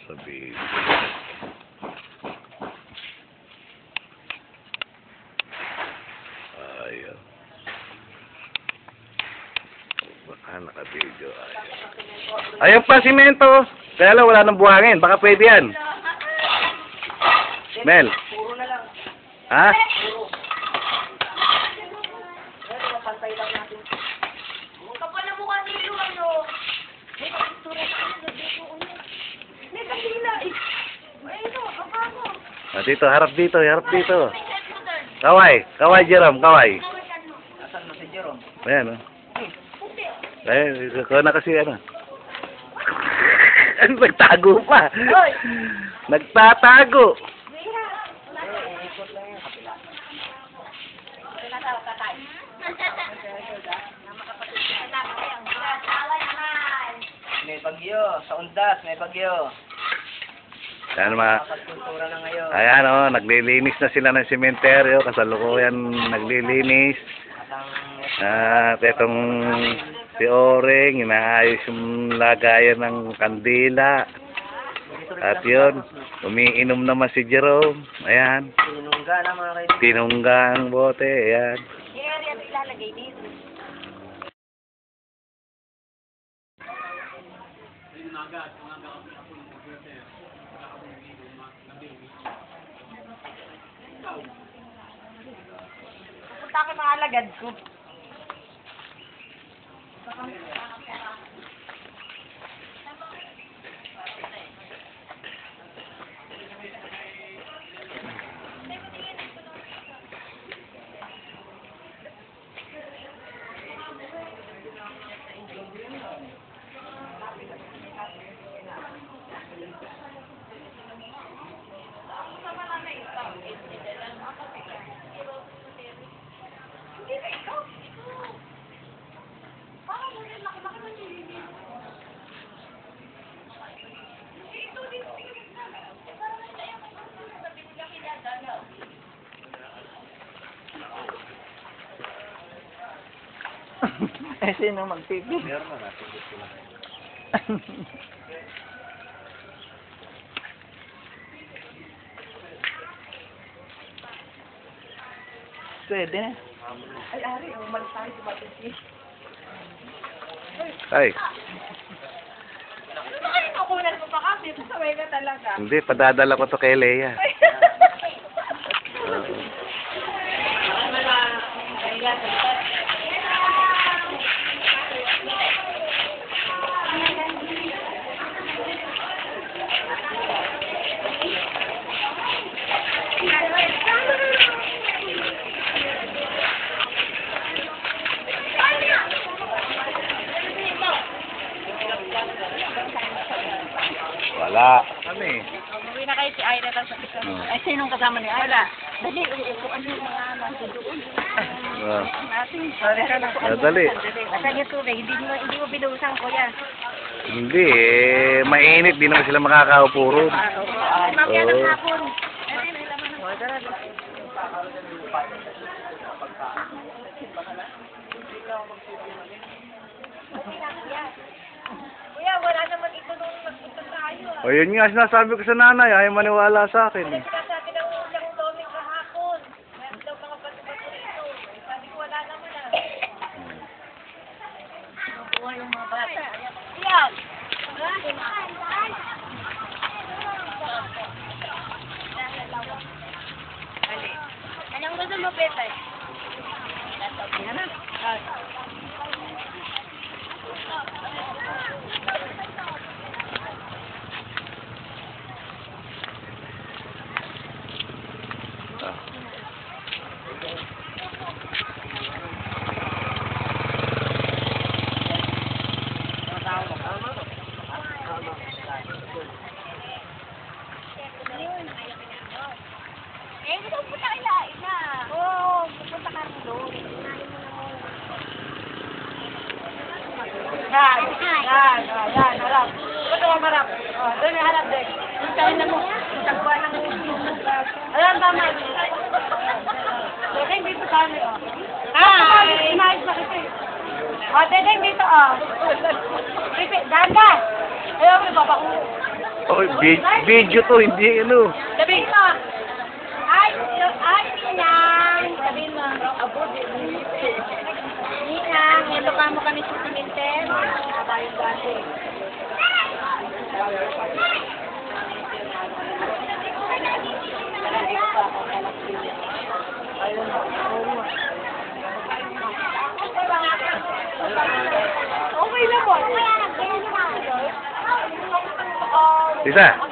sa video. Ayun. Baka naka-video. Ayun pa, simento. Kaya lang, wala nang buhangin. Baka pwede yan. Mel. Puro na lang. Ha? Puro. Pero pantay lang natin. Kapal na mukha nilo, ano? May pagkistura sa kanila. May kasila. Ay, ito. Baka mo. Dito, harap dito, harap dito. Kaway, kaway Jerome, kaway. Asan mo si Jerome? Ayan, oh. Ikaw na kasi ano. Nagtago pa. Hoy! Nagtatago. Ikot lang yung kapila. Tinatawag ka tayo. May bagyo. Sa undas, may bagyo. Ayan mga. Kapagkultura na ngayon. Ayan oh, naglilinis na sila ng sementeryo. Kasalukuyan naglilinis. At itong si Oreng, inaayos yung lagayan ng kandila. At yun, umiinom naman si Jerome. Ayan. Tinungga na mga kaibigan. Tinungga ang bote. Ayan. Area ito ilalagay dito. Punta ka mga alagad ko. Eh, sino magpipig? Meron na natin gusto na. Pwede na. Ay, Ari, umalis tayo sa Batisi. Ay, Ay, nakunan mo pa kasi. Pasaway ka talaga. hindi, padadala ko to kay Leia. Wala. Kami. Uwi na kayo si Ira lang sa isa. Ay, sinong kasama ni Ira? Dali, ito ano yung mga nasa doon. Nating, Dali. Asan yung tubig? Hindi mo binuhusan ko yan. Hindi eh. Mainit. Di naman sila makakaupo ron. Mamaya ng hapon. Kuya, wala naman ito nung nagpunta tayo. O yun nga, sinasabi ko sa nanay. Ayaw maniwala sa akin eh. Sinasabi ng ulang doming kahapon. Meron daw mga bato-bato rito. Sabi ko, wala naman ah. Nakuha yung mga bata. Yan! Anong gusto mo, Pepe? Yan na. Eh, gusto mo punta kailain na. Oo, pupunta ka rin doon. Yan, harap. Ito ang harap. Doon yung harap din. Puntahin na mo. Tagpuan ng ayan, tama. Dedeng dito sa amin, oh. Hi! Inayos na kasi. Dedeng dito, oh. Dahan ka. Ayaw ko, babakulo. Oh, video to, hindi ano. Sabihin mo. Ay, Ninang. Sabihin mo. Ninang, ito ka mo kami sa simenter. Abayong dati. Okay na po. Isa.